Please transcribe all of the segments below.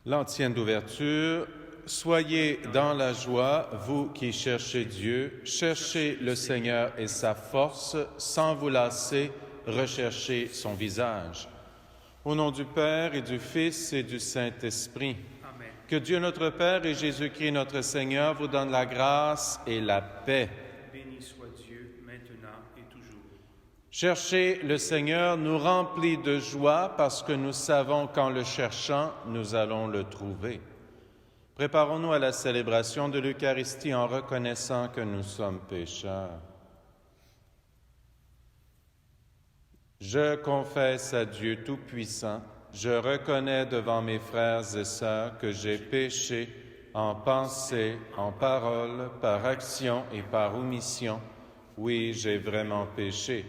L'antienne d'ouverture. Soyez dans la joie, vous qui cherchez Dieu, cherchez le Seigneur et sa force, sans vous lasser, recherchez son visage. Au nom du Père et du Fils et du Saint-Esprit, Amen. Que Dieu notre Père et Jésus-Christ notre Seigneur vous donnent la grâce et la paix. Béni soit Dieu, maintenant et toujours. Chercher le Seigneur nous remplit de joie parce que nous savons qu'en le cherchant, nous allons le trouver. Préparons-nous à la célébration de l'Eucharistie en reconnaissant que nous sommes pécheurs. Je confesse à Dieu Tout-Puissant, je reconnais devant mes frères et sœurs que j'ai péché en pensée, en parole, par action et par omission. Oui, j'ai vraiment péché.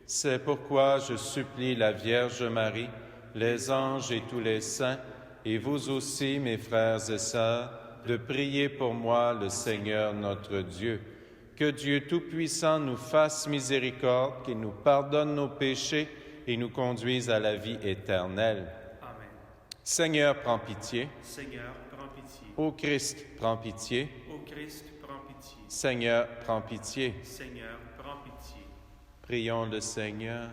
C'est pourquoi je supplie la Vierge Marie, les anges et tous les saints, et vous aussi, mes frères et sœurs, de prier pour moi le Seigneur notre Dieu. Que Dieu Tout-Puissant nous fasse miséricorde, qu'il nous pardonne nos péchés et nous conduise à la vie éternelle. Amen. Seigneur, prends pitié. Seigneur, prends pitié. Ô Christ, prends pitié. Ô Christ, prends pitié. Seigneur, prends pitié. Seigneur, prends pitié. Prions le Seigneur.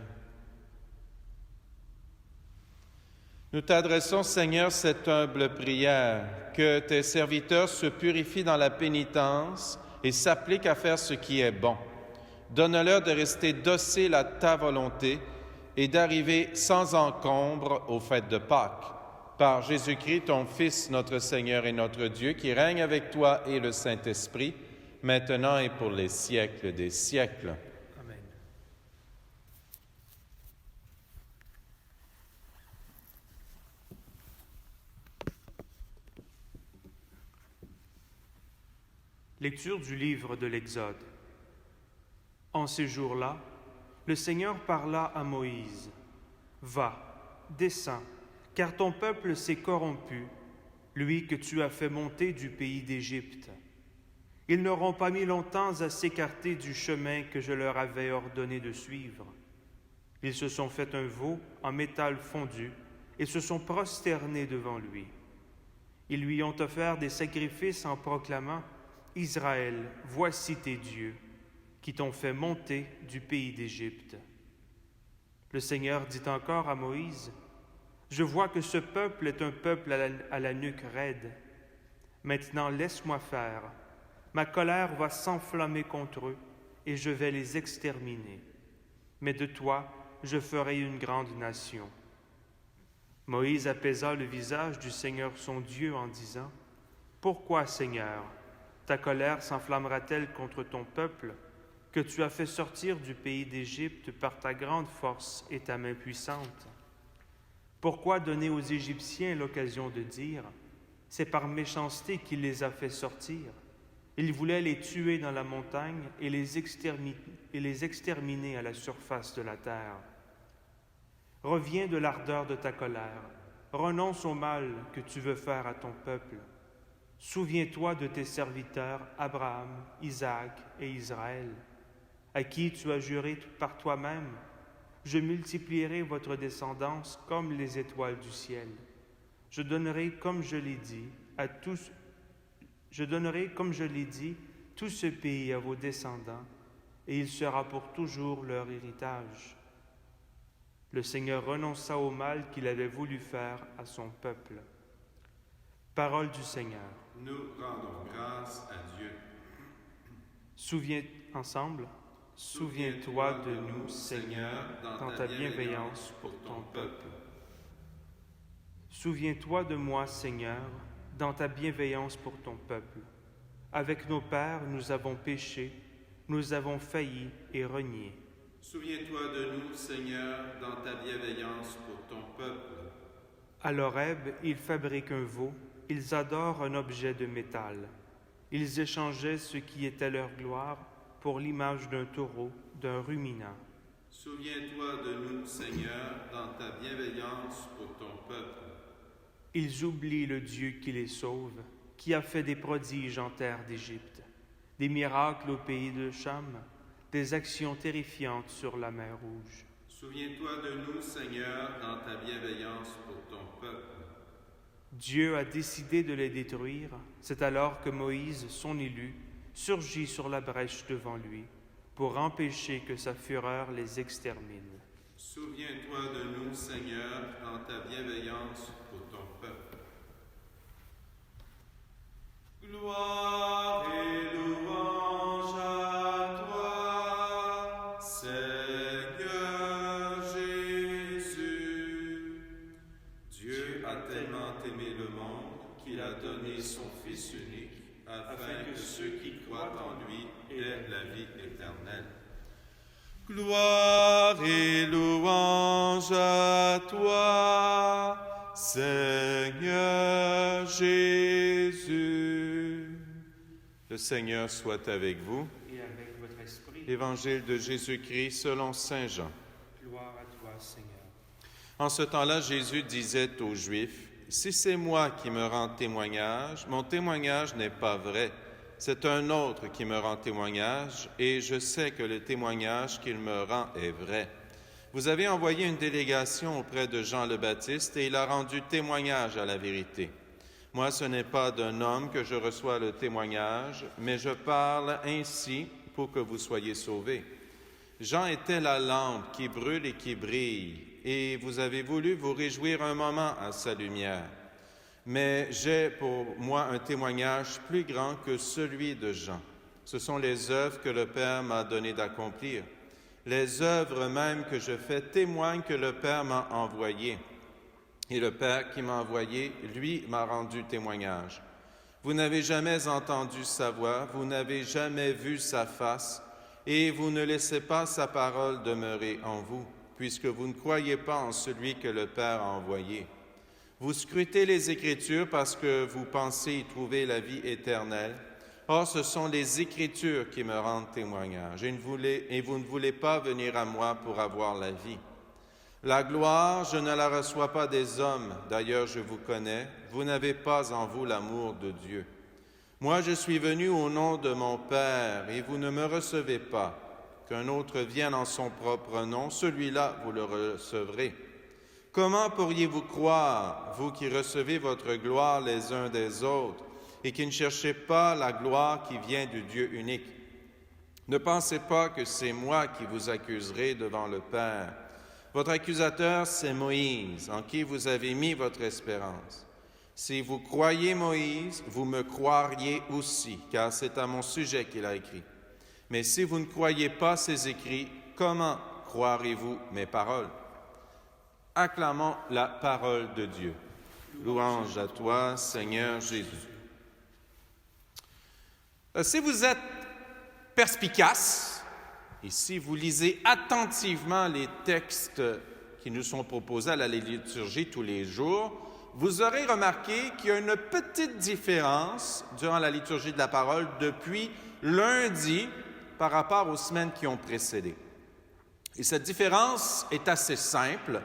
Nous t'adressons, Seigneur, cette humble prière, que tes serviteurs se purifient dans la pénitence et s'appliquent à faire ce qui est bon. Donne-leur de rester dociles à ta volonté et d'arriver sans encombre aux fêtes de Pâques. Par Jésus-Christ, ton Fils, notre Seigneur et notre Dieu, qui règne avec toi et le Saint-Esprit, maintenant et pour les siècles des siècles. Amen. Lecture du livre de l'Exode. En ces jours-là, le Seigneur parla à Moïse. « Va, descends, car ton peuple s'est corrompu, lui que tu as fait monter du pays d'Égypte. Ils n'auront pas mis longtemps à s'écarter du chemin que je leur avais ordonné de suivre. Ils se sont fait un veau en métal fondu et se sont prosternés devant lui. Ils lui ont offert des sacrifices en proclamant « Israël, voici tes dieux, qui t'ont fait monter du pays d'Égypte. » Le Seigneur dit encore à Moïse, « Je vois que ce peuple est un peuple à la nuque raide. Maintenant laisse-moi faire. Ma colère va s'enflammer contre eux et je vais les exterminer. Mais de toi, je ferai une grande nation. » Moïse apaisa le visage du Seigneur son Dieu en disant, « Pourquoi, Seigneur, ta colère s'enflammera-t-elle contre ton peuple, que tu as fait sortir du pays d'Égypte par ta grande force et ta main puissante? Pourquoi donner aux Égyptiens l'occasion de dire, « C'est par méchanceté qu'il les a fait sortir. Il voulait les tuer dans la montagne et les exterminer à la surface de la terre. » Reviens de l'ardeur de ta colère, renonce au mal que tu veux faire à ton peuple. Souviens-toi de tes serviteurs Abraham, Isaac et Israël, à qui tu as juré par toi-même, « Je multiplierai votre descendance comme les étoiles du ciel. Je donnerai, comme je l'ai dit, tout ce pays à vos descendants, et il sera pour toujours leur héritage. » Le Seigneur renonça au mal qu'il avait voulu faire à son peuple. Parole du Seigneur. Nous rendons grâce à Dieu. Souviens-toi de nous, Seigneur, dans ta bienveillance pour ton peuple. Souviens-toi de moi, Seigneur, dans ta bienveillance pour ton peuple. Avec nos pères, nous avons péché, nous avons failli et renié. Souviens-toi de nous, Seigneur, dans ta bienveillance pour ton peuple. À l'Horeb, ils fabriquent un veau, ils adorent un objet de métal. Ils échangeaient ce qui était leur gloire pour l'image d'un taureau, d'un ruminant. Souviens-toi de nous, Seigneur, dans ta bienveillance pour ton peuple. Ils oublient le Dieu qui les sauve, qui a fait des prodiges en terre d'Égypte, des miracles au pays de Cham, des actions terrifiantes sur la mer Rouge. Souviens-toi de nous, Seigneur, dans ta bienveillance pour ton peuple. Dieu a décidé de les détruire. C'est alors que Moïse, son élu, surgit sur la brèche devant lui pour empêcher que sa fureur les extermine. Souviens-toi de nous, Seigneur, dans ta bienveillance pour ton peuple. Gloire et louange à toi, Seigneur Jésus. Dieu a tellement aimé le monde qu'il a donné son Fils unique, afin que ceux qui croient en lui aient la vie éternelle. Gloire et louange à toi, Seigneur Jésus. Le Seigneur soit avec vous. Et avec votre esprit. Évangile de Jésus-Christ selon saint Jean. Gloire à toi, Seigneur. En ce temps-là, Jésus disait aux Juifs, « Si c'est moi qui me rends témoignage, mon témoignage n'est pas vrai. C'est un autre qui me rend témoignage, et je sais que le témoignage qu'il me rend est vrai. Vous avez envoyé une délégation auprès de Jean le Baptiste, et il a rendu témoignage à la vérité. Moi, ce n'est pas d'un homme que je reçois le témoignage, mais je parle ainsi pour que vous soyez sauvés. Jean était la lampe qui brûle et qui brille, et vous avez voulu vous réjouir un moment à sa lumière. Mais j'ai pour moi un témoignage plus grand que celui de Jean. Ce sont les œuvres que le Père m'a donné d'accomplir. Les œuvres même que je fais témoignent que le Père m'a envoyé. Et le Père qui m'a envoyé, lui, m'a rendu témoignage. Vous n'avez jamais entendu sa voix, vous n'avez jamais vu sa face, et vous ne laissez pas sa parole demeurer en vous, puisque vous ne croyez pas en celui que le Père a envoyé. Vous scrutez les Écritures parce que vous pensez y trouver la vie éternelle. Or, ce sont les Écritures qui me rendent témoignage, et vous ne voulez pas venir à moi pour avoir la vie. La gloire, je ne la reçois pas des hommes, d'ailleurs je vous connais, vous n'avez pas en vous l'amour de Dieu. Moi, je suis venu au nom de mon Père, et vous ne me recevez pas. Qu'un autre vienne en son propre nom, celui-là, vous le recevrez. Comment pourriez-vous croire, vous qui recevez votre gloire les uns des autres et qui ne cherchez pas la gloire qui vient du Dieu unique? Ne pensez pas que c'est moi qui vous accuserai devant le Père. Votre accusateur, c'est Moïse, en qui vous avez mis votre espérance. Si vous croyez Moïse, vous me croiriez aussi, car c'est à mon sujet qu'il a écrit. Mais si vous ne croyez pas ses écrits, comment croirez-vous mes paroles? Acclamons la parole de Dieu. Louange à toi, Seigneur Jésus. Si vous êtes perspicace, et si vous lisez attentivement les textes qui nous sont proposés à la liturgie tous les jours, vous aurez remarqué qu'il y a une petite différence durant la liturgie de la parole depuis lundi par rapport aux semaines qui ont précédé. Et cette différence est assez simple.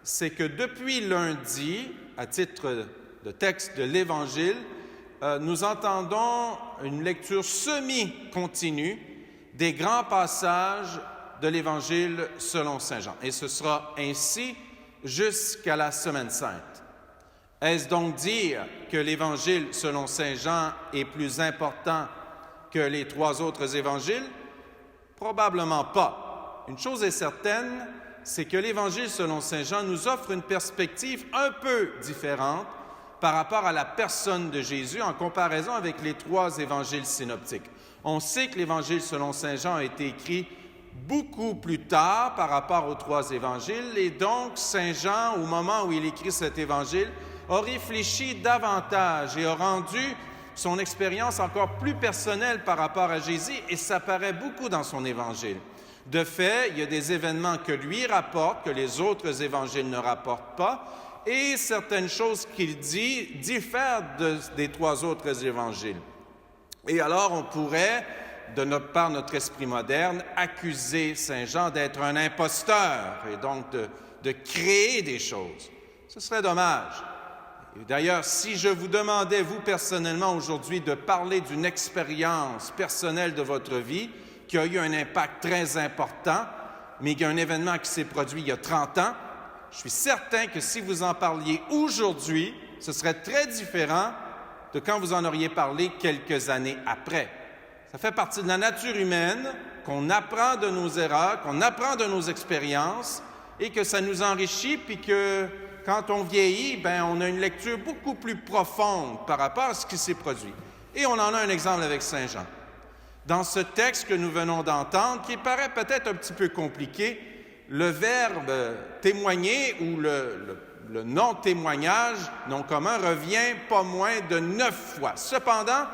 C'est que depuis lundi, à titre de texte de l'Évangile, nous entendons une lecture semi-continue des grands passages de l'Évangile selon saint Jean. Et ce sera ainsi jusqu'à la Semaine sainte. Est-ce donc dire que l'Évangile selon saint Jean est plus important que les 3 autres évangiles? Probablement pas. Une chose est certaine, c'est que l'Évangile selon saint Jean nous offre une perspective un peu différente par rapport à la personne de Jésus en comparaison avec les 3 évangiles synoptiques. On sait que l'Évangile selon saint Jean a été écrit beaucoup plus tard par rapport aux 3 évangiles, et donc saint Jean, au moment où il écrit cet évangile, a réfléchi davantage et a rendu son expérience encore plus personnelle par rapport à Jésus, et ça paraît beaucoup dans son évangile. De fait, il y a des événements que lui rapporte, que les autres évangiles ne rapportent pas, et certaines choses qu'il dit diffèrent des 3 autres évangiles. Et alors, on pourrait, par notre esprit moderne, accuser saint Jean d'être un imposteur et donc de créer des choses. Ce serait dommage. Et d'ailleurs, si je vous demandais, vous personnellement, aujourd'hui, de parler d'une expérience personnelle de votre vie qui a eu un impact très important, mais il y a un événement qui s'est produit il y a 30 ans, je suis certain que si vous en parliez aujourd'hui, ce serait très différent de quand vous en auriez parlé quelques années après. Ça fait partie de la nature humaine qu'on apprend de nos erreurs, qu'on apprend de nos expériences et que ça nous enrichit, puis que quand on vieillit, on a une lecture beaucoup plus profonde par rapport à ce qui s'est produit. Et on en a un exemple avec Saint Jean. Dans ce texte que nous venons d'entendre, qui paraît peut-être un petit peu compliqué, le verbe témoigner ou le non-témoignage, non commun, revient pas moins de 9 fois. Cependant,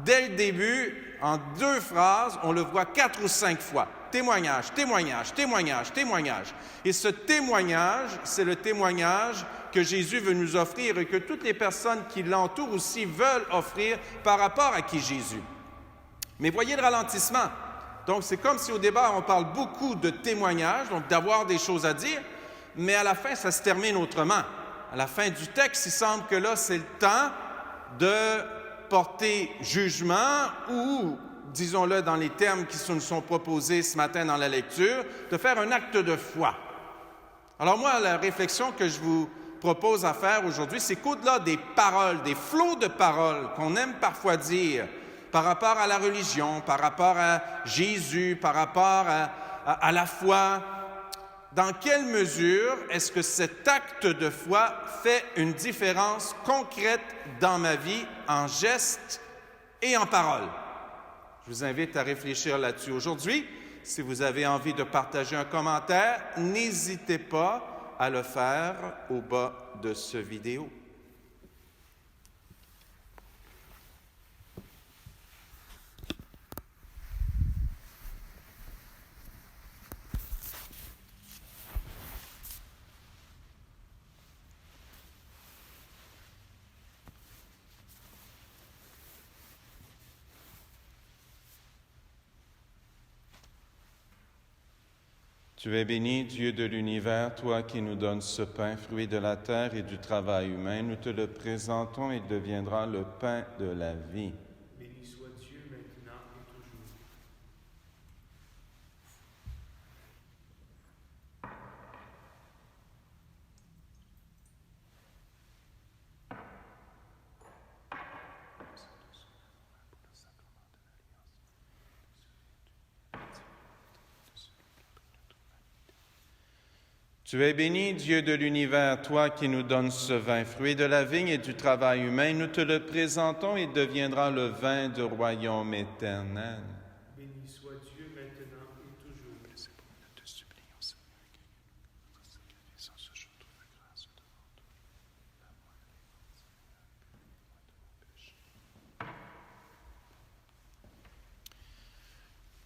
dès le début, en 2 phrases, on le voit 4 ou 5 fois. Témoignage, témoignage, témoignage, témoignage. Et ce témoignage, c'est le témoignage que Jésus veut nous offrir et que toutes les personnes qui l'entourent aussi veulent offrir par rapport à qui Jésus. Mais voyez le ralentissement. Donc, c'est comme si au départ, on parle beaucoup de témoignages, donc d'avoir des choses à dire, mais à la fin, ça se termine autrement. À la fin du texte, il semble que là, c'est le temps de porter jugement ou, disons-le dans les termes qui nous sont proposés ce matin dans la lecture, de faire un acte de foi. Alors moi, la réflexion que je vous propose à faire aujourd'hui, c'est qu'au-delà des paroles, des flots de paroles qu'on aime parfois dire par rapport à la religion, par rapport à Jésus, par rapport à la foi, dans quelle mesure est-ce que cet acte de foi fait une différence concrète dans ma vie, en gestes et en paroles? Je vous invite à réfléchir là-dessus aujourd'hui. Si vous avez envie de partager un commentaire, n'hésitez pas à le faire au bas de ce vidéo. Tu es béni, Dieu de l'univers, toi qui nous donnes ce pain, fruit de la terre et du travail humain. Nous te le présentons et il deviendra le pain de la vie. Béni soit Dieu maintenant et toujours. Tu es béni, Dieu de l'univers, toi qui nous donnes ce vin, fruit de la vigne et du travail humain. Nous te le présentons et il deviendra le vin du royaume éternel. Béni soit Dieu maintenant et toujours. C'est pour nous te supplions, Seigneur, que notre sacrifice en ce jour trouve grâce devant toi.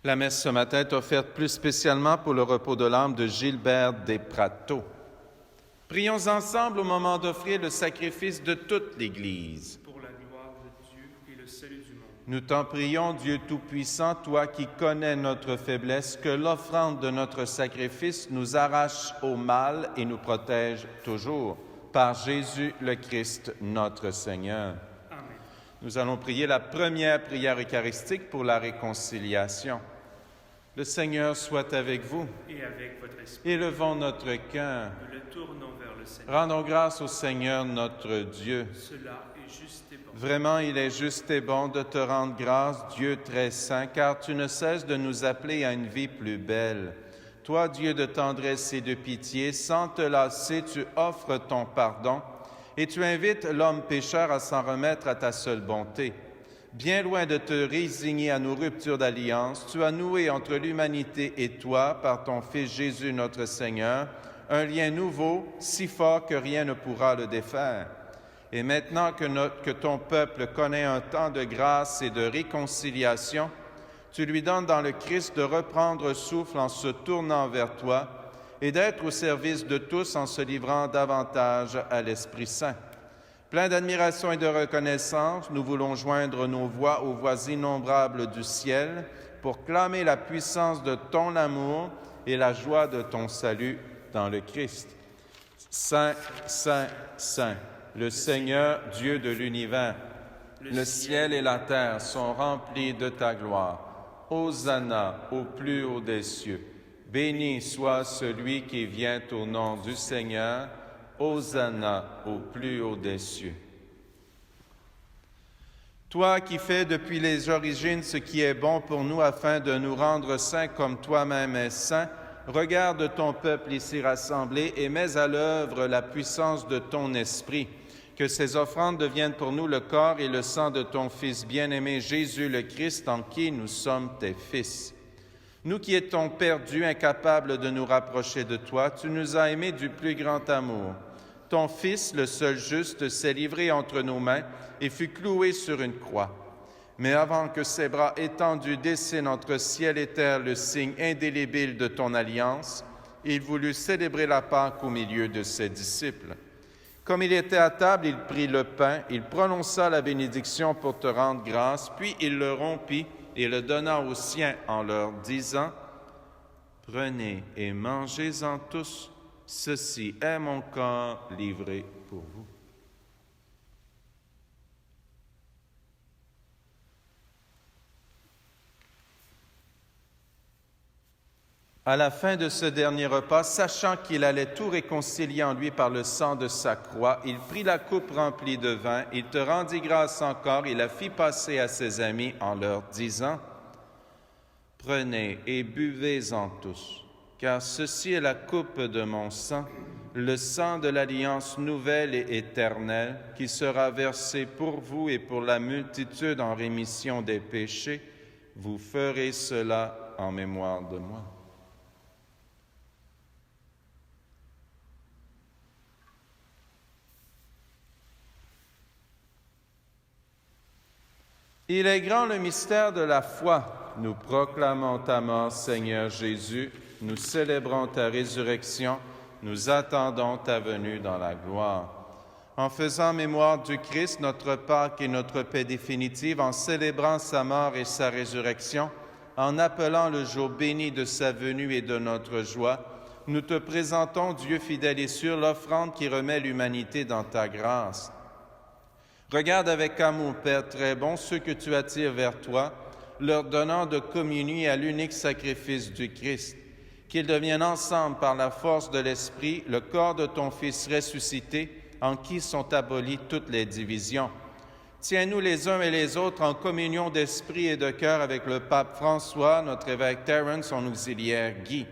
La messe ce matin est offerte plus spécialement pour le repos de l'âme de Gilbert Desprateaux. Prions ensemble au moment d'offrir le sacrifice de toute l'Église. Pour la gloire de Dieu et le salut du monde. Nous t'en prions, Dieu Tout-Puissant, toi qui connais notre faiblesse, que l'offrande de notre sacrifice nous arrache au mal et nous protège toujours. Par Jésus le Christ, notre Seigneur. Amen. Nous allons prier la première prière eucharistique pour la réconciliation. Le Seigneur soit avec vous. Et avec votre esprit. Élevons notre cœur. Nous le tournons vers le Seigneur. Rendons grâce au Seigneur notre Dieu. Cela est juste et bon. Vraiment, il est juste et bon de te rendre grâce, Dieu très saint, car tu ne cesses de nous appeler à une vie plus belle. Toi, Dieu de tendresse et de pitié, sans te lasser, tu offres ton pardon et tu invites l'homme pécheur à s'en remettre à ta seule bonté. Bien loin de te résigner à nos ruptures d'alliance, tu as noué entre l'humanité et toi, par ton Fils Jésus notre Seigneur, un lien nouveau, si fort que rien ne pourra le défaire. Et maintenant que ton peuple connaît un temps de grâce et de réconciliation, tu lui donnes dans le Christ de reprendre souffle en se tournant vers toi et d'être au service de tous en se livrant davantage à l'Esprit Saint. Plein d'admiration et de reconnaissance, nous voulons joindre nos voix aux voix innombrables du ciel pour clamer la puissance de ton amour et la joie de ton salut dans le Christ. Saint, Saint, Saint, le Seigneur, Dieu de l'univers, le ciel et la terre sont remplis de ta gloire. Hosanna au plus haut des cieux. Béni soit celui qui vient au nom du Seigneur. Hosanna au plus haut des cieux. Toi qui fais depuis les origines ce qui est bon pour nous afin de nous rendre saints comme toi-même es saint, regarde ton peuple ici rassemblé et mets à l'œuvre la puissance de ton esprit. Que ces offrandes deviennent pour nous le corps et le sang de ton Fils bien-aimé Jésus le Christ, en qui nous sommes tes fils. Nous qui étions perdus, incapables de nous rapprocher de toi, tu nous as aimés du plus grand amour. Ton Fils, le seul juste, s'est livré entre nos mains et fut cloué sur une croix. Mais avant que ses bras étendus dessinent entre ciel et terre le signe indélébile de ton alliance, il voulut célébrer la Pâque au milieu de ses disciples. Comme il était à table, il prit le pain, il prononça la bénédiction pour te rendre grâce, puis il le rompit et le donna aux siens en leur disant « Prenez et mangez-en tous, ceci est mon corps livré pour vous. » À la fin de ce dernier repas, sachant qu'il allait tout réconcilier en lui par le sang de sa croix, il prit la coupe remplie de vin, il te rendit grâce encore, il la fit passer à ses amis en leur disant « Prenez et buvez-en tous, car ceci est la coupe de mon sang, le sang de l'alliance nouvelle et éternelle, qui sera versé pour vous et pour la multitude en rémission des péchés. Vous ferez cela en mémoire de moi. » Il est grand le mystère de la foi. Nous proclamons ta mort, Seigneur Jésus. Nous célébrons ta résurrection. Nous attendons ta venue dans la gloire. En faisant mémoire du Christ, notre Pâque et notre paix définitive, en célébrant sa mort et sa résurrection, en appelant le jour béni de sa venue et de notre joie, nous te présentons, Dieu fidèle et sûr, l'offrande qui remet l'humanité dans ta grâce. Regarde avec amour, Père très bon, ceux que tu attires vers toi, leur donnant de communier à l'unique sacrifice du Christ, qu'ils deviennent ensemble par la force de l'Esprit le corps de ton Fils ressuscité, en qui sont abolies toutes les divisions. Tiens-nous les uns et les autres en communion d'esprit et de cœur avec le pape François, notre évêque Terence, son auxiliaire Guy.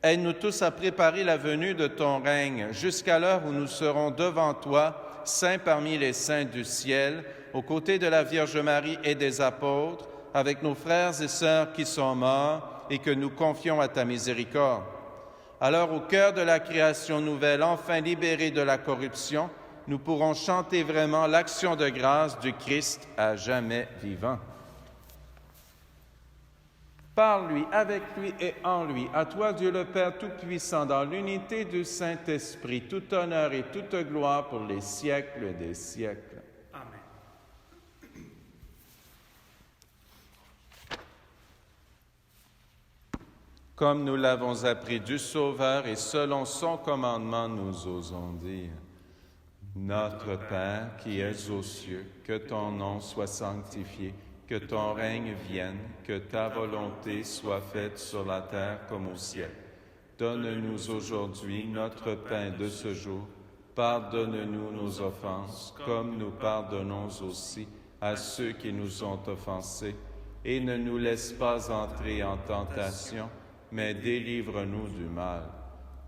Aide-nous tous à préparer la venue de ton règne, jusqu'à l'heure où nous serons devant toi, saints parmi les saints du ciel, aux côtés de la Vierge Marie et des apôtres, avec nos frères et sœurs qui sont morts et que nous confions à ta miséricorde. Alors, au cœur de la création nouvelle, enfin libérée de la corruption, nous pourrons chanter vraiment l'action de grâce du Christ à jamais vivant. Par lui, avec lui et en lui, à toi Dieu le Père Tout-Puissant, dans l'unité du Saint-Esprit, tout honneur et toute gloire pour les siècles des siècles. Amen. Comme nous l'avons appris du Sauveur et selon son commandement, nous osons dire « Notre Père qui es aux cieux, que ton nom soit sanctifié, que ton règne vienne, que ta volonté soit faite sur la terre comme au ciel. Donne-nous aujourd'hui notre pain de ce jour. Pardonne-nous nos offenses, comme nous pardonnons aussi à ceux qui nous ont offensés. Et ne nous laisse pas entrer en tentation, mais délivre-nous du mal.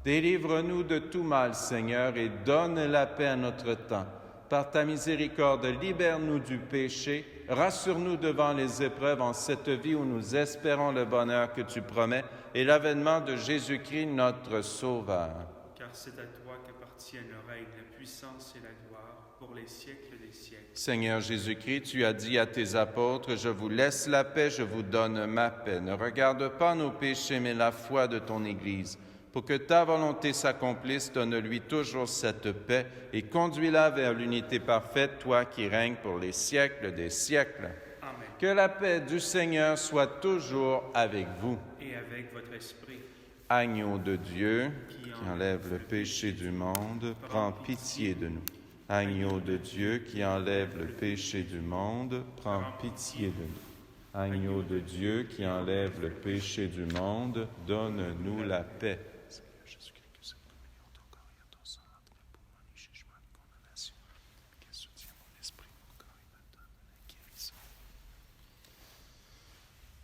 Délivre-nous de tout mal, Seigneur, et donne la paix à notre temps. Par ta miséricorde, libère-nous du péché, rassure-nous devant les épreuves en cette vie où nous espérons le bonheur que tu promets et l'avènement de Jésus-Christ, notre Sauveur. Car c'est à toi qu'appartiennent le règne, la puissance et la gloire pour les siècles des siècles. Seigneur Jésus-Christ, tu as dit à tes apôtres, « Je vous laisse la paix, je vous donne ma paix. Ne regarde pas nos péchés, mais la foi de ton Église. Pour que ta volonté s'accomplisse, donne-lui toujours cette paix et conduis-la vers l'unité parfaite, toi qui règnes pour les siècles des siècles. » Amen. Que la paix du Seigneur soit toujours avec vous. Et avec votre esprit. Agneau de Dieu, qui enlève le péché du monde, prends pitié de nous. Agneau de Dieu, qui enlève le péché du monde, prends pitié de nous. Agneau de Dieu, qui enlève le péché du monde, donne-nous la paix.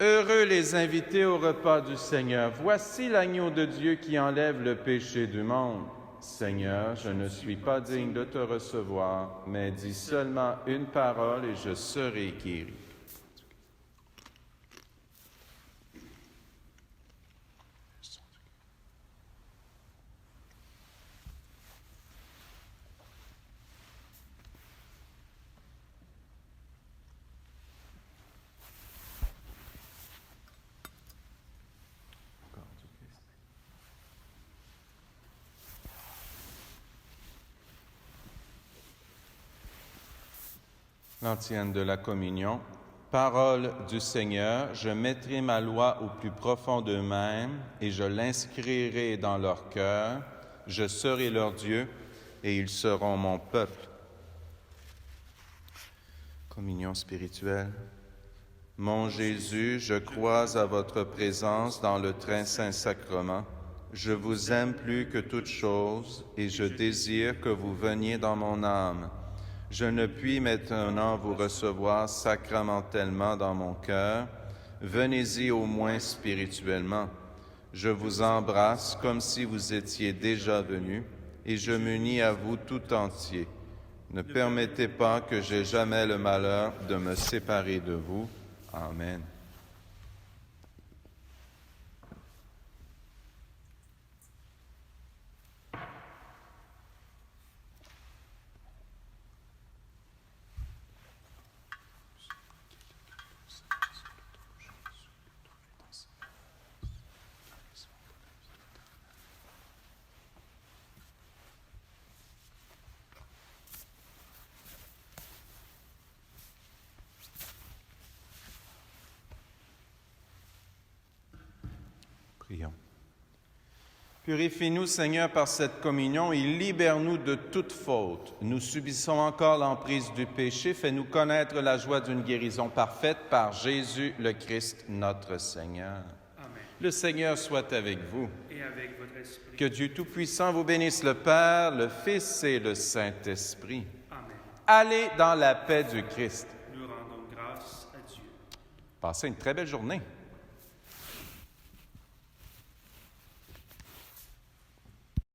Heureux les invités au repas du Seigneur. Voici l'agneau de Dieu qui enlève le péché du monde. Seigneur, je ne suis pas digne de te recevoir, mais dis seulement une parole et je serai guéri. L'antienne de la communion. Parole du Seigneur, je mettrai ma loi au plus profond d'eux-mêmes et je l'inscrirai dans leur cœur. Je serai leur Dieu et ils seront mon peuple. Communion spirituelle. Mon Jésus, je crois à votre présence dans le très saint sacrement. Je vous aime plus que toute chose et je désire que vous veniez dans mon âme. Je ne puis maintenant vous recevoir sacramentellement dans mon cœur. Venez-y au moins spirituellement. Je vous embrasse comme si vous étiez déjà venu et je m'unis à vous tout entier. Ne permettez pas que j'aie jamais le malheur de me séparer de vous. Amen. Prions. Purifie-nous, Seigneur, par cette communion et libère-nous de toute faute. Nous subissons encore l'emprise du péché. Fais-nous connaître la joie d'une guérison parfaite par Jésus le Christ, notre Seigneur. Amen. Le Seigneur soit avec vous. Et avec votre esprit. Que Dieu Tout-Puissant vous bénisse, le Père, le Fils et le Saint-Esprit. Amen. Allez dans la paix du Christ. Nous rendons grâce à Dieu. Passez une très belle journée.